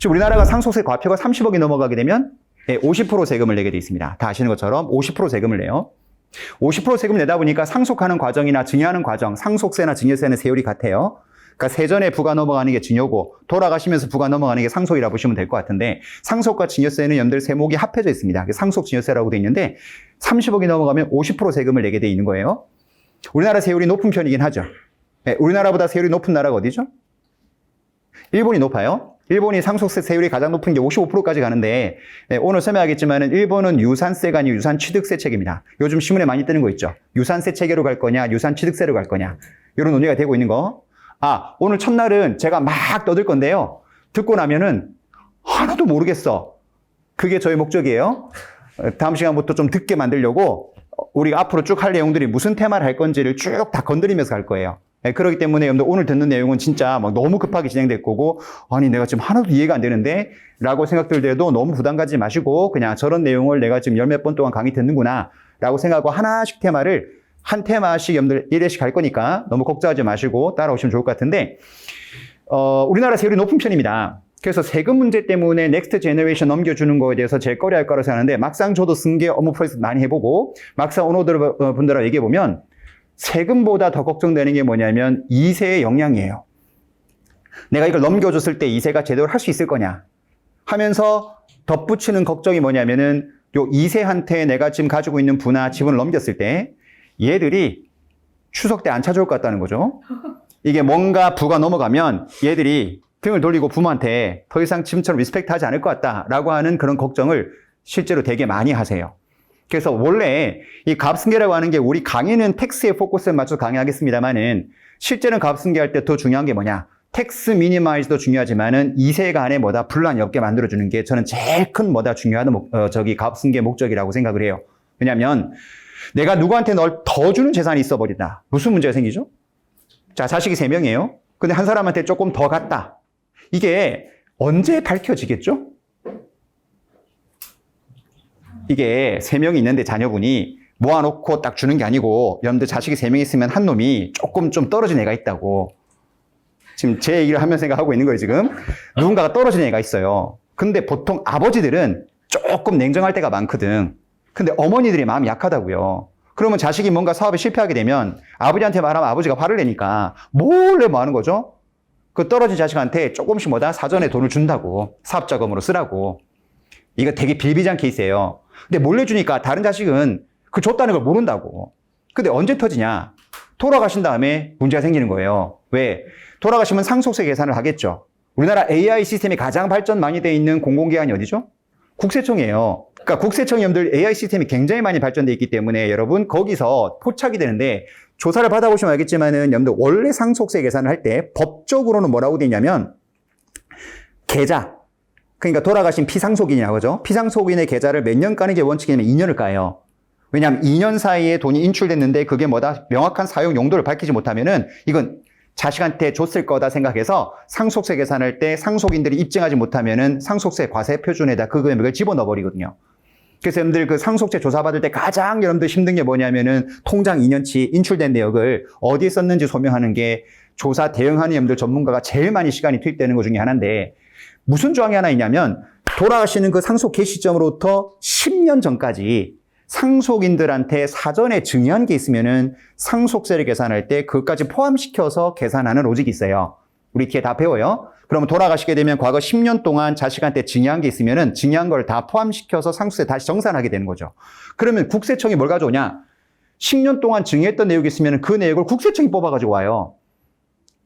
지금 우리나라가 상속세 과표가 30억이 넘어가게 되면 50% 세금을 내게 돼 있습니다. 다 아시는 것처럼 50% 세금을 내요. 50% 세금을 내다 보니까 상속하는 과정이나 증여하는 과정, 상속세나 증여세는 세율이 같아요. 그러니까 세전에 부가 넘어가는 게 증여고 돌아가시면서 부가 넘어가는 게 상속이라고 보시면 될 것 같은데 상속과 증여세는 여러분들 세목이 합해져 있습니다. 상속 증여세라고 돼 있는데 30억이 넘어가면 50% 세금을 내게 돼 있는 거예요. 우리나라 세율이 높은 편이긴 하죠. 네, 우리나라보다 세율이 높은 나라가 어디죠? 일본이 높아요. 일본이 상속세 세율이 가장 높은 게 55%까지 가는데 오늘 설명하겠지만 일본은 유산세가 아니고 유산취득세 체계입니다. 요즘 신문에 많이 뜨는 거 있죠. 유산세 체계로 갈 거냐 유산취득세로 갈 거냐 이런 논의가 되고 있는 거. 오늘 첫날은 제가 막 떠들 건데요. 듣고 나면은 하나도 모르겠어. 그게 저희 목적이에요. 다음 시간부터 좀 듣게 만들려고 우리가 앞으로 쭉 할 내용들이 무슨 테마를 할 건지를 쭉 다 건드리면서 갈 거예요. 그렇기 때문에 여러분들 오늘 듣는 내용은 진짜 막 너무 급하게 진행될 거고 아니 내가 지금 하나도 이해가 안 되는데 라고 생각들더라도 너무 부담 가지지 마시고 그냥 저런 내용을 내가 지금 열 몇 번 동안 강의 듣는구나 라고 생각하고 하나씩 테마를 한 테마씩 여러분들 1회씩 갈 거니까 너무 걱정하지 마시고 따라오시면 좋을 것 같은데 우리나라 세율이 높은 편입니다. 그래서 세금 문제 때문에 넥스트 제너레이션 넘겨주는 거에 대해서 제일 꺼려할 거라고 생각하는데 막상 저도 쓴 게 업무 프로젝트 많이 해보고 막상 오너들 분들하고 얘기해보면 세금보다 더 걱정되는 게 뭐냐면 2세의 영향이에요. 내가 이걸 넘겨줬을 때 2세가 제대로 할 수 있을 거냐 하면서 덧붙이는 걱정이 뭐냐면은 요 2세한테 내가 지금 가지고 있는 부나 지분을 넘겼을 때 얘들이 추석 때 안 찾아올 것 같다는 거죠. 이게 뭔가 부가 넘어가면 얘들이 등을 돌리고 부모한테 더 이상 지금처럼 리스펙트 하지 않을 것 같다라고 하는 그런 걱정을 실제로 되게 많이 하세요. 그래서 원래 이 가압승계라고 하는 게 우리 강의는 텍스에 포커스를 맞춰서 강의하겠습니다만은 실제는 가압승계할 때 더 중요한 게 뭐냐? 텍스 미니마이즈도 중요하지만은 2세 간에 뭐다 분란이 없게 만들어주는 게 저는 제일 큰 뭐다 중요한 가압승계 목적이라고 생각을 해요. 왜냐하면 내가 누구한테 널 더 주는 재산이 있어 버린다. 무슨 문제가 생기죠? 자, 자식이 3명이에요. 근데 한 사람한테 조금 더 갔다. 이게 언제 밝혀지겠죠? 이게 3명이 있는데 자녀분이 모아놓고 딱 주는 게 아니고 여러분들 자식이 3명 있으면 한 놈이 조금 좀 떨어진 애가 있다고. 지금 제 얘기를 하면서 생각하고 있는 거예요, 지금. 누군가가 떨어진 애가 있어요. 근데 보통 아버지들은 조금 냉정할 때가 많거든. 근데 어머니들이 마음이 약하다고요. 그러면 자식이 뭔가 사업에 실패하게 되면 아버지한테 말하면 아버지가 화를 내니까 몰래 뭐 하는 거죠? 그 떨어진 자식한테 조금씩 사전에 돈을 준다고. 사업자금으로 쓰라고. 이거 되게 빌비장 케이스예요. 근데 몰래 주니까 다른 자식은 그 줬다는 걸 모른다고. 근데 언제 터지냐? 돌아가신 다음에 문제가 생기는 거예요. 왜? 돌아가시면 상속세 계산을 하겠죠. 우리나라 AI 시스템이 가장 발전 많이 돼 있는 공공기관이 어디죠? 국세청이에요. 그러니까 국세청 여러분들 AI 시스템이 굉장히 많이 발전되어 있기 때문에 여러분 거기서 포착이 되는데 조사를 받아보시면 알겠지만은 여러분들 원래 상속세 계산을 할 때 법적으로는 뭐라고 돼 있냐면 계좌. 그러니까 돌아가신 피상속인이라고 하죠. 피상속인의 계좌를 몇 년 까는 게 원칙이냐면 2년을 까요. 왜냐하면 2년 사이에 돈이 인출됐는데 그게 명확한 사용 용도를 밝히지 못하면은 이건 자식한테 줬을 거다 생각해서 상속세 계산할 때 상속인들이 입증하지 못하면은 상속세 과세 표준에다 그 금액을 집어넣어 버리거든요. 그래서 여러분들 그 상속세 조사받을 때 가장 여러분들 힘든 게 뭐냐면은 통장 2년치 인출된 내역을 어디에 썼는지 소명하는 게 조사 대응하는 여러분들 전문가가 제일 많이 시간이 투입되는 것 중에 하나인데 무슨 조항이 하나 있냐면 돌아가시는 그 상속 개시점으로부터 10년 전까지 상속인들한테 사전에 증여한 게 있으면은 상속세를 계산할 때 그것까지 포함시켜서 계산하는 로직이 있어요. 우리 뒤에 다 배워요. 그러면 돌아가시게 되면 과거 10년 동안 자식한테 증여한 게 있으면은 증여한 걸 다 포함시켜서 상속세 다시 정산하게 되는 거죠. 그러면 국세청이 뭘 가져오냐? 10년 동안 증여했던 내역이 있으면 그 내역을 국세청이 뽑아가지고 와요.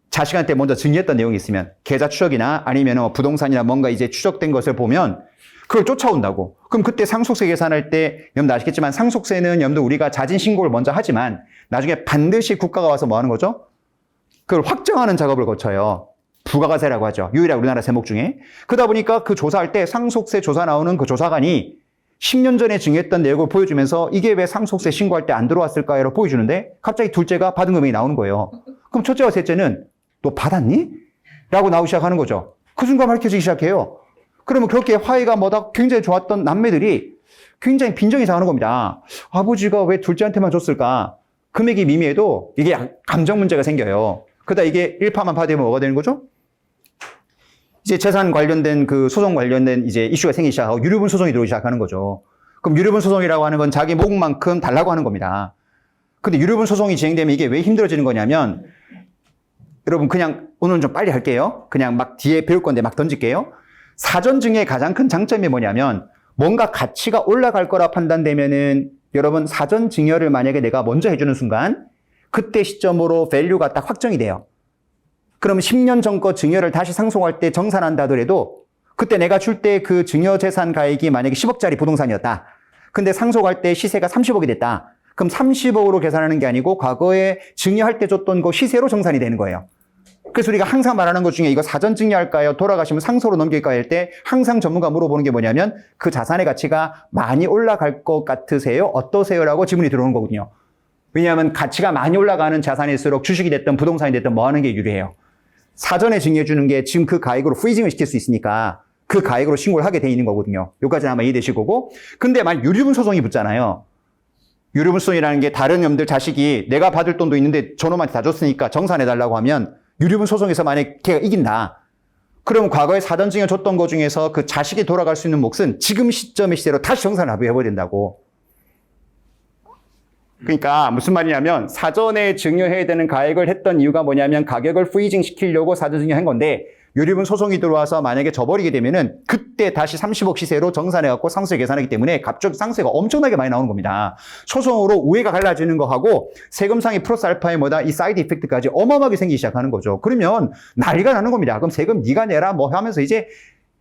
자식한테 먼저 증여했던 내용이 있으면 계좌 추적이나 아니면 부동산이나 뭔가 이제 추적된 것을 보면 그걸 쫓아온다고. 그럼 그때 상속세 계산할 때 여러분들 아시겠지만 상속세는 여러분들 우리가 자진 신고를 먼저 하지만 나중에 반드시 국가가 와서 뭐 하는 거죠? 그걸 확정하는 작업을 거쳐요. 부가가세라고 하죠. 유일하게 우리나라 세목 중에. 그러다 보니까 그 조사할 때 상속세 조사 나오는 그 조사관이 10년 전에 증여했던 내역을 보여주면서 이게 왜 상속세 신고할 때 안 들어왔을까요? 보여주는데 갑자기 둘째가 받은 금액이 나오는 거예요. 그럼 첫째와 셋째는 너 받았니? 라고 나오기 시작하는 거죠. 그 순간 밝혀지기 시작해요. 그러면 그렇게 화해가 굉장히 좋았던 남매들이 굉장히 빈정이 상하는 겁니다. 아버지가 왜 둘째한테만 줬을까? 금액이 미미해도 이게 감정 문제가 생겨요. 그러다 이게 일파만 파되면 뭐가 되는 거죠? 이제 재산 관련된 그 소송 관련된 이제 이슈가 생기기 시작하고 유류분 소송이 들어오기 시작하는 거죠. 그럼 유류분 소송이라고 하는 건 자기 모금만큼 달라고 하는 겁니다. 근데 유류분 소송이 진행되면 이게 왜 힘들어지는 거냐면 여러분 그냥 오늘은 좀 빨리 할게요. 그냥 막 뒤에 배울 건데 막 던질게요. 사전 증여의 가장 큰 장점이 뭐냐면 뭔가 가치가 올라갈 거라 판단되면은 여러분 사전 증여를 만약에 내가 먼저 해주는 순간 그때 시점으로 밸류가 딱 확정이 돼요. 그러면 10년 전 거 증여를 다시 상속할 때 정산한다 하더라도 그때 내가 줄 때 그 증여재산 가액이 만약에 10억짜리 부동산이었다. 근데 상속할 때 시세가 30억이 됐다. 그럼 30억으로 계산하는 게 아니고 과거에 증여할 때 줬던 그 시세로 정산이 되는 거예요. 그래서 우리가 항상 말하는 것 중에 이거 사전 증여할까요? 돌아가시면 상속으로 넘길까요? 할 때 항상 전문가 물어보는 게 뭐냐면 그 자산의 가치가 많이 올라갈 것 같으세요? 어떠세요? 라고 질문이 들어오는 거거든요. 왜냐하면 가치가 많이 올라가는 자산일수록 주식이 됐든 부동산이 됐든 뭐 하는 게 유리해요. 사전에 증여해 주는 게 지금 그 가액으로 프리징을 시킬 수 있으니까 그 가액으로 신고를 하게 돼 있는 거거든요. 여기까지는 아마 이해되실 거고. 근데 만약 유류분 소송이 붙잖아요. 유류분 소송이라는 게 다른 놈들 자식이 내가 받을 돈도 있는데 저놈한테 다 줬으니까 정산해달라고 하면 유류분 소송에서 만약 걔가 이긴다. 그럼 과거에 사전 증여 줬던 거 중에서 그 자식이 돌아갈 수 있는 몫은 지금 시점의 시세로 다시 정산을 합의해버려야 된다고. 그러니까 무슨 말이냐면 사전에 증여해야 되는 가액을 했던 이유가 뭐냐면 가격을 프리징 시키려고 사전 증여한 건데 유류분 소송이 들어와서 만약에 져버리게 되면은 그때 다시 30억 시세로 정산해갖고 상세 계산하기 때문에 갑자기 상세가 엄청나게 많이 나오는 겁니다. 소송으로 우회가 갈라지는 거하고 세금상의 플러스 알파의 뭐다 이 사이드 이펙트까지 어마어마하게 생기기 시작하는 거죠. 그러면 난리가 나는 겁니다. 그럼 세금 네가 내라 뭐 하면서 이제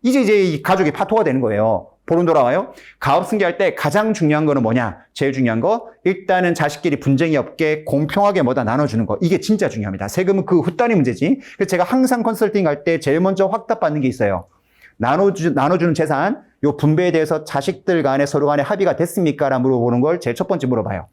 이 가족이 파토가 되는 거예요. 본론 돌아와요. 가업 승계할 때 가장 중요한 거는 뭐냐? 제일 중요한 거 일단은 자식끼리 분쟁이 없게 공평하게 뭐다 나눠주는 거. 이게 진짜 중요합니다. 세금은 그 후단위 문제지. 그래서 제가 항상 컨설팅 할 때 제일 먼저 확답받는 게 있어요. 나눠주는 재산, 요 분배에 대해서 자식들 간에 서로 간에 합의가 됐습니까? 라고 물어보는 걸 제일 첫 번째 물어봐요.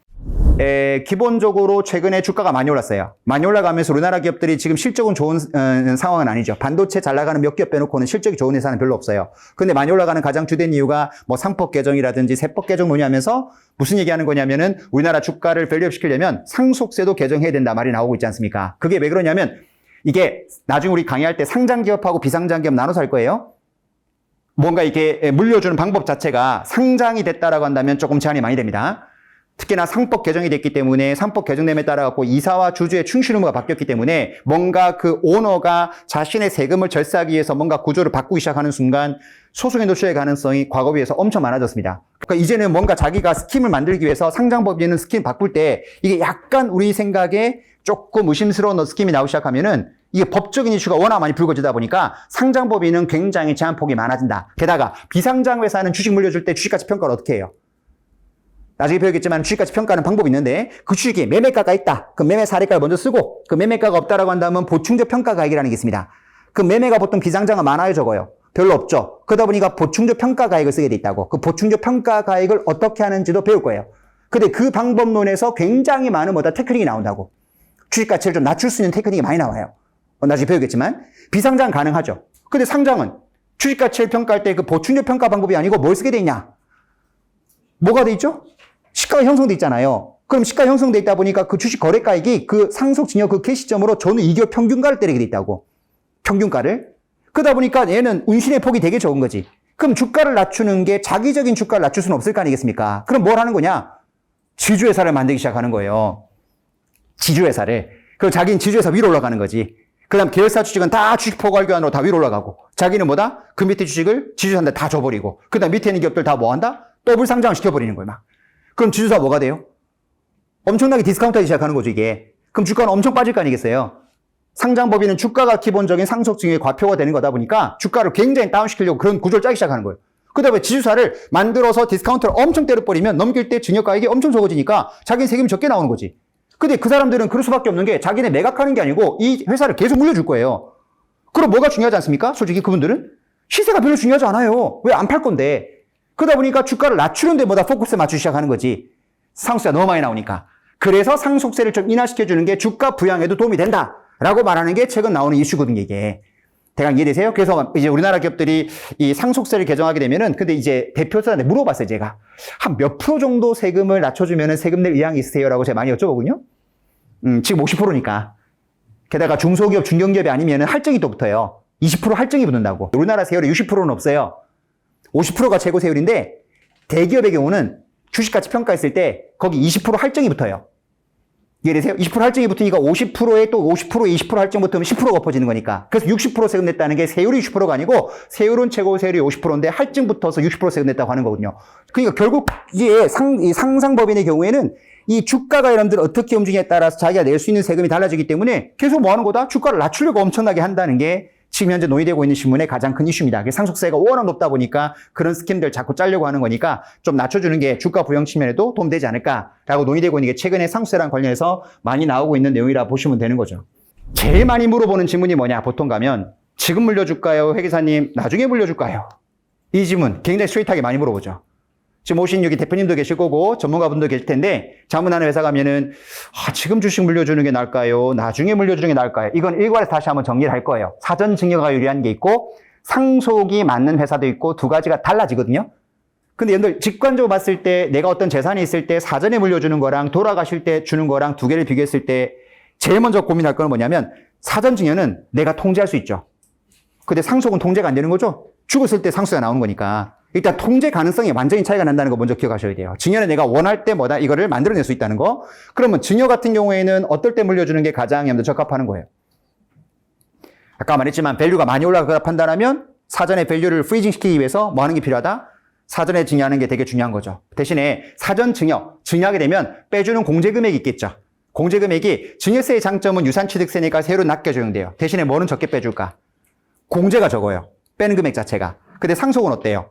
기본적으로 최근에 주가가 많이 올랐어요. 많이 올라가면서 우리나라 기업들이 지금 실적은 좋은 상황은 아니죠. 반도체 잘 나가는 몇 기업 빼놓고는 실적이 좋은 회사는 별로 없어요. 근데 많이 올라가는 가장 주된 이유가 뭐 상법 개정이라든지 세법 개정 논의하면서 무슨 얘기하는 거냐면은 우리나라 주가를 밸류업 시키려면 상속세도 개정해야 된다 말이 나오고 있지 않습니까? 그게 왜 그러냐면 이게 나중에 우리 강의할 때 상장 기업하고 비상장 기업 나눠서 할 거예요. 뭔가 이게 물려주는 방법 자체가 상장이 됐다라고 한다면 조금 제한이 많이 됩니다. 특히나 상법 개정이 됐기 때문에 상법 개정됨에 따라 갖고 이사와 주주의 충실 의무가 바뀌었기 때문에 뭔가 그 오너가 자신의 세금을 절세하기 위해서 뭔가 구조를 바꾸기 시작하는 순간 소송에 노출될 가능성이 과거에 비해서 엄청 많아졌습니다. 그러니까 이제는 뭔가 자기가 스킴을 만들기 위해서 상장법인은 스킴 바꿀 때 이게 약간 우리 생각에 조금 의심스러운 스킴이 나오기 시작하면은 이게 법적인 이슈가 워낙 많이 불거지다 보니까 상장법인은 굉장히 제한폭이 많아진다. 게다가 비상장 회사는 주식 물려줄 때 주식가치 평가를 어떻게 해요? 나중에 배우겠지만 주식가치 평가하는 방법이 있는데 그 주식에 매매가가 있다. 그 매매 사례가를 먼저 쓰고 그 매매가가 없다라고 한다면 보충적 평가가액이라는 게 있습니다. 그 매매가 보통 비상장은 많아요 적어요? 별로 없죠. 그러다 보니까 보충적 평가가액을 쓰게 돼 있다고. 그 보충적 평가가액을 어떻게 하는지도 배울 거예요. 근데 그 방법론에서 굉장히 많은 테크닉이 나온다고. 주식가치를 좀 낮출 수 있는 테크닉이 많이 나와요. 나중에 배우겠지만 비상장 가능하죠. 근데 상장은 주식가치를 평가할 때 그 보충적 평가 방법이 아니고 뭘 쓰게 돼 있냐? 뭐가 돼 있죠? 시가가 형성돼 있잖아요. 그럼 시가 형성돼 있다 보니까 그 주식 거래가액이 그 상속증여 그 개시점으로 전후 2개월 평균가를 때리게 돼 있다고. 평균가를. 그러다 보니까 얘는 운신의 폭이 되게 적은 거지. 그럼 주가를 낮추는 게 자기적인 주가를 낮출 수는 없을 거 아니겠습니까? 그럼 뭘 하는 거냐? 지주회사를 만들기 시작하는 거예요. 지주회사를. 그럼 자기는 지주회사 위로 올라가는 거지. 그 다음 계열사 주식은 다 주식 포괄교환으로 다 위로 올라가고 자기는 뭐다? 그 밑에 주식을 지주사한테 다 줘버리고 그 다음 밑에 있는 기업들 다 뭐 한다? 더블 상장을 시켜버리는 거예요 막. 그럼 지주사 뭐가 돼요? 엄청나게 디스카운트하기 시작하는 거죠 이게. 그럼 주가는 엄청 빠질 거 아니겠어요? 상장법인은 주가가 기본적인 상속증여의 과표가 되는 거다 보니까 주가를 굉장히 다운시키려고 그런 구조를 짜기 시작하는 거예요. 그 다음에 지주사를 만들어서 디스카운트를 엄청 때려버리면 넘길 때 증여가액이 엄청 적어지니까 자기는 세금이 적게 나오는 거지. 근데 그 사람들은 그럴 수밖에 없는 게 자기네 매각하는 게 아니고 이 회사를 계속 물려줄 거예요. 그럼 뭐가 중요하지 않습니까? 솔직히 그분들은 시세가 별로 중요하지 않아요. 왜 안 팔 건데. 그러다 보니까 주가를 낮추는 데 포커스를 맞추기 시작하는 거지. 상속세가 너무 많이 나오니까. 그래서 상속세를 좀 인하시켜주는 게 주가 부양에도 도움이 된다라고 말하는 게 최근 나오는 이슈거든요 이게. 대강 이해되세요? 그래서 이제 우리나라 기업들이 이 상속세를 개정하게 되면은 근데 이제 대표들한테 물어봤어요 제가. 한 몇 프로 정도 세금을 낮춰주면은 세금 낼 의향이 있으세요? 라고 제가 많이 여쭤보거든요. 지금 50%니까. 게다가 중소기업, 중견기업이 아니면은 할증이 또 붙어요. 20% 할증이 붙는다고. 우리나라 세율이 60%는 없어요. 50%가 최고 세율인데 대기업의 경우는 주식가치 평가했을 때 거기 20% 할증이 붙어요. 이해되세요? 20% 할증이 붙으니까 50%에 또 50%에 20% 할증 붙으면 10%가 엎어지는 거니까. 그래서 60% 세금 냈다는 게 세율이 60%가 아니고 세율은 최고 세율이 50%인데 할증 붙어서 60% 세금 냈다고 하는 거거든요. 그러니까 결국 이게 상상법인의 경우에는 이 주가가 여러분들 어떻게 움직이냐에 따라서 자기가 낼 수 있는 세금이 달라지기 때문에 계속 뭐 하는 거다? 주가를 낮추려고 엄청나게 한다는 게 지금 현재 논의되고 있는 신문의 가장 큰 이슈입니다. 상속세가 워낙 높다 보니까 그런 스캠들 자꾸 짜려고 하는 거니까 좀 낮춰주는 게 주가 부양 측면에도 도움되지 않을까라고 논의되고 있는 게 최근에 상속세랑 관련해서 많이 나오고 있는 내용이라 보시면 되는 거죠. 제일 많이 물어보는 질문이 뭐냐? 보통 가면 지금 물려줄까요? 회계사님 나중에 물려줄까요? 이 질문 굉장히 스트레이트하게 많이 물어보죠. 지금 오신 여기 대표님도 계실 거고 전문가분도 계실 텐데 자문하는 회사 가면은 지금 주식 물려주는 게 나을까요? 나중에 물려주는 게 나을까요? 이건 일괄해서 다시 한번 정리를 할 거예요. 사전 증여가 유리한 게 있고 상속이 맞는 회사도 있고 두 가지가 달라지거든요. 근데 여러분들 직관적으로 봤을 때 내가 어떤 재산이 있을 때 사전에 물려주는 거랑 돌아가실 때 주는 거랑 두 개를 비교했을 때 제일 먼저 고민할 건 뭐냐면 사전 증여는 내가 통제할 수 있죠. 근데 상속은 통제가 안 되는 거죠. 죽었을 때 상속이 나오는 거니까. 일단 통제 가능성이 완전히 차이가 난다는 거 먼저 기억하셔야 돼요. 증여는 내가 원할 때 뭐다 이거를 만들어낼 수 있다는 거. 그러면 증여 같은 경우에는 어떨 때 물려주는 게 가장 적합하는 거예요. 아까 말했지만 밸류가 많이 올라가다 판단하면 사전에 밸류를 프리징 시키기 위해서 뭐 하는 게 필요하다? 사전에 증여하는 게 되게 중요한 거죠. 대신에 사전 증여하게 되면 빼주는 공제금액이 있겠죠. 공제금액이 증여세의 장점은 유산취득세니까 세율은 낮게 적용돼요. 대신에 뭐는 적게 빼줄까? 공제가 적어요. 빼는 금액 자체가. 근데 상속은 어때요?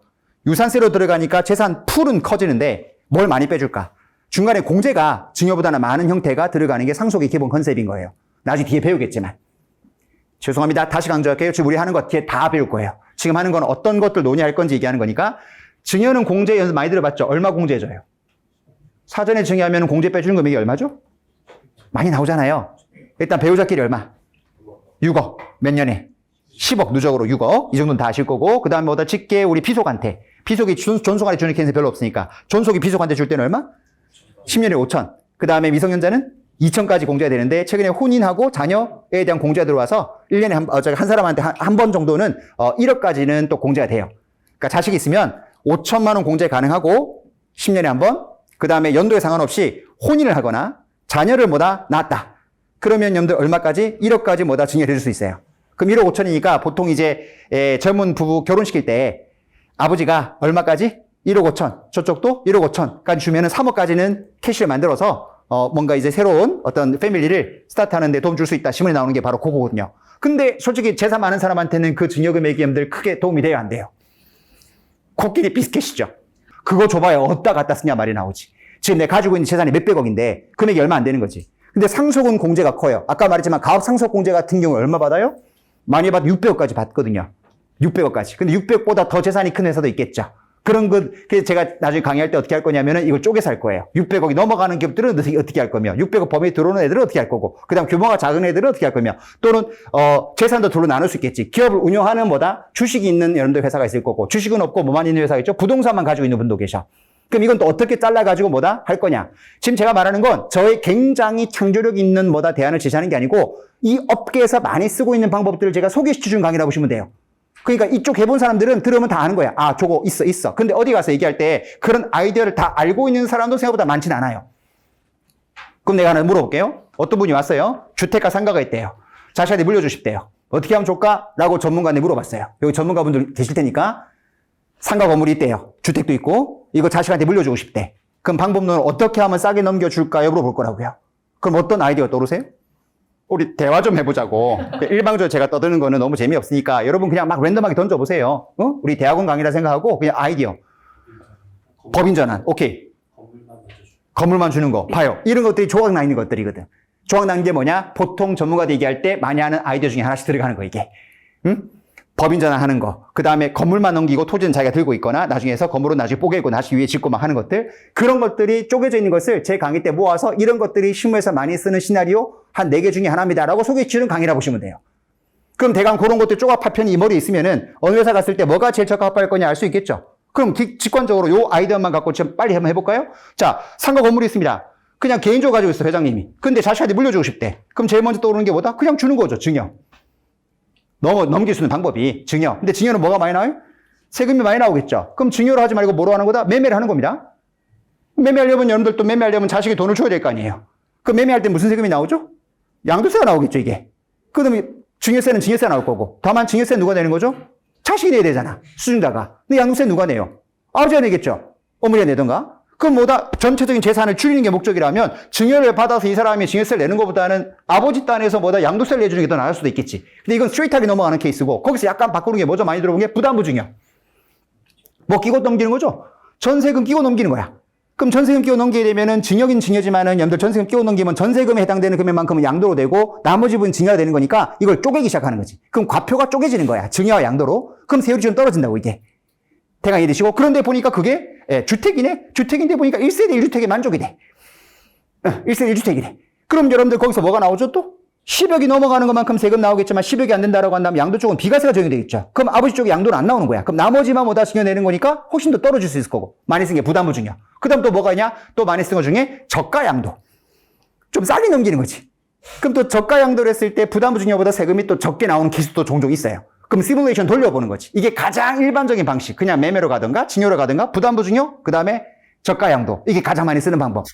유산세로 들어가니까 재산 풀은 커지는데 뭘 많이 빼줄까? 중간에 공제가 증여보다는 많은 형태가 들어가는 게 상속의 기본 컨셉인 거예요. 나중에 뒤에 배우겠지만. 죄송합니다. 다시 강조할게요. 지금 우리 하는 거 뒤에 다 배울 거예요. 지금 하는 건 어떤 것들 논의할 건지 얘기하는 거니까. 증여는 공제 연습 많이 들어봤죠? 얼마 공제해줘요? 사전에 증여하면 공제 빼주는 금액이 얼마죠? 많이 나오잖아요. 일단 배우자끼리 얼마? 6억. 몇 년에? 10억 누적으로 6억. 이 정도는 다 아실 거고. 그 다음에 뭐다? 직계 우리 피속한테. 피속이 존속한테 주는 케이스 별로 없으니까. 존속이 피속한테 줄 때는 얼마? 10년에 5천. 그 다음에 미성년자는 2천까지 공제가 되는데 최근에 혼인하고 자녀에 대한 공제가 들어와서 1년에 한 사람한테 한 번 정도는 1억까지는 또 공제가 돼요. 그러니까 자식이 있으면 5천만 원 공제 가능하고 10년에 한 번. 그 다음에 연도에 상관없이 혼인을 하거나 자녀를 뭐다? 낳았다. 그러면 여러분들 얼마까지? 1억까지 뭐다? 증여해 줄 수 있어요. 그럼 1억 5천이니까 보통 이제 젊은 부부 결혼시킬 때 아버지가 얼마까지? 1억 5천. 저쪽도 1억 5천까지 주면은 3억까지는 캐시를 만들어서 뭔가 이제 새로운 어떤 패밀리를 스타트하는 데 도움 줄 수 있다. 신문에 나오는 게 바로 그거거든요. 근데 솔직히 재산 많은 사람한테는 그 증여금액이 여러분들 크게 도움이 돼요? 안 돼요? 코끼리 비스켓이죠. 그거 줘봐야 어디다 갖다 쓰냐 말이 나오지. 지금 내가 가지고 있는 재산이 몇백억인데 금액이 얼마 안 되는 거지. 근데 상속은 공제가 커요. 아까 말했지만 가업상속 공제 같은 경우 얼마 받아요? 많이 받아 600억까지 받거든요. 600억까지. 근데 600억보다 더 재산이 큰 회사도 있겠죠. 그런 것, 그래서 제가 나중에 강의할 때 어떻게 할 거냐면은 이걸 쪼개서 할 거예요. 600억이 넘어가는 기업들은 어떻게 할 거며, 600억 범위에 들어오는 애들은 어떻게 할 거고, 그 다음 규모가 작은 애들은 어떻게 할 거며, 또는, 재산도 둘로 나눌 수 있겠지. 기업을 운영하는 뭐다? 주식이 있는 여러분들 회사가 있을 거고, 주식은 없고 뭐만 있는 회사가 있죠? 부동산만 가지고 있는 분도 계셔. 그럼 이건 또 어떻게 잘라가지고 뭐다? 할 거냐? 지금 제가 말하는 건 저의 굉장히 창조력 있는 뭐다 대안을 제시하는 게 아니고, 이 업계에서 많이 쓰고 있는 방법들을 제가 소개시켜주는 강의라고 보시면 돼요. 그러니까 이쪽 해본 사람들은 들으면 다 아는 거야. 아, 저거 있어. 근데 어디 가서 얘기할 때 그런 아이디어를 다 알고 있는 사람도 생각보다 많지는 않아요. 그럼 내가 하나 물어볼게요. 어떤 분이 왔어요. 주택가 상가가 있대요. 자식한테 물려주십대요. 어떻게 하면 좋을까? 라고 전문가한테 물어봤어요. 여기 전문가분들 계실 테니까 상가 건물이 있대요. 주택도 있고 이거 자식한테 물려주고 싶대. 그럼 방법론을 어떻게 하면 싸게 넘겨줄까요? 물어볼 거라고요. 그럼 어떤 아이디어 떠오르세요? 우리 대화 좀 해보자고. 일방적으로 제가 떠드는 거는 너무 재미없으니까 여러분 그냥 막 랜덤하게 던져보세요. 우리 대학원 강의라 생각하고 그냥 아이디어. 법인 전환. 오케이. 건물만 주는 거. 봐요. 이런 것들이 조각 나 있는 것들이거든. 조각 난 게 뭐냐? 보통 전문가들 얘기할 때 많이 하는 아이디어 중에 하나씩 들어가는 거 이게. 응? 법인 전환하는 거. 그 다음에 건물만 넘기고 토지는 자기가 들고 있거나 나중에 해서 건물은 나중에 뽀개고 다시 위에 짓고 막 하는 것들. 그런 것들이 쪼개져 있는 것을 제 강의 때 모아서 이런 것들이 실무에서 많이 쓰는 시나리오 한 4개 중에 하나입니다라고 소개해주는 강의라고 보시면 돼요. 그럼 대강 그런 것들 조각 파편이 이 머리에 있으면은 어느 회사 갔을 때 뭐가 제일 적합할 거냐 알 수 있겠죠. 그럼 직관적으로 요 아이디어만 갖고 좀 빨리 한번 해볼까요? 자, 상가 건물이 있습니다. 그냥 개인적으로 가지고 있어, 회장님이. 근데 자식한테 물려주고 싶대. 그럼 제일 먼저 떠오르는 게 뭐다? 그냥 주는 거죠, 증여. 넘길 수 있는 방법이 증여. 근데 증여는 뭐가 많이 나와요? 세금이 많이 나오겠죠. 그럼 증여를 하지 말고 뭐로 하는 거다? 매매를 하는 겁니다. 매매하려면 여러분들 또 매매하려면 자식이 돈을 줘야 될 거 아니에요. 그 매매할 때 무슨 세금이 나오죠? 양도세가 나오겠죠, 이게. 그다음에 증여세는 증여세가 나올 거고. 다만 증여세 누가 내는 거죠? 자식이 내야 되잖아. 수증자가. 근데 양도세 누가 내요? 아버지가 내겠죠. 어머니가 내던가. 그럼 뭐다? 전체적인 재산을 줄이는 게 목적이라면 증여를 받아서 이 사람이 증여세를 내는 것보다는 아버지 딴에서 뭐다? 양도세를 내주는 게 더 나을 수도 있겠지. 근데 이건 스트레이트하게 넘어가는 케이스고 거기서 약간 바꾸는 게 뭐죠? 많이 들어본 게 부담부 증여. 뭐 끼고 넘기는 거죠? 전세금 끼고 넘기는 거야. 그럼 전세금 끼고 넘기게 되면은 증여긴 증여지만은 여러분들 전세금 끼고 넘기면 전세금에 해당되는 금액만큼은 양도로 되고 나머지 부분 증여가 되는 거니까 이걸 쪼개기 시작하는 거지. 그럼 과표가 쪼개지는 거야. 증여와 양도로. 그럼 세율이 좀 떨어진다고 이게. 대강 이해되시고 그런데 보니까 그게 주택이네? 주택인데 보니까 1세대 1주택에 만족이 돼. 1세대 1주택이래. 그럼 여러분들 거기서 뭐가 나오죠 또? 10억이 넘어가는 것만큼 세금 나오겠지만 10억이 안 된다라고 한다면 양도 쪽은 비과세가 적용되겠죠. 그럼 아버지 쪽에 양도는 안 나오는 거야. 그럼 나머지만 뭐다 증여 내는 거니까 훨씬 더 떨어질 수 있을 거고. 많이 쓴 게 부담부 증여. 그 다음 또 뭐가 있냐? 또 많이 쓴 것 중에 저가 양도. 좀 싸게 넘기는 거지. 그럼 또 저가 양도를 했을 때 부담부 증여보다 세금이 또 적게 나오는 케이스도 종종 있어요. 그럼 시뮬레이션 돌려보는 거지. 이게 가장 일반적인 방식. 그냥 매매로 가든가 증여로 가든가 부담부 증여, 그 다음에 저가 양도. 이게 가장 많이 쓰는 방법.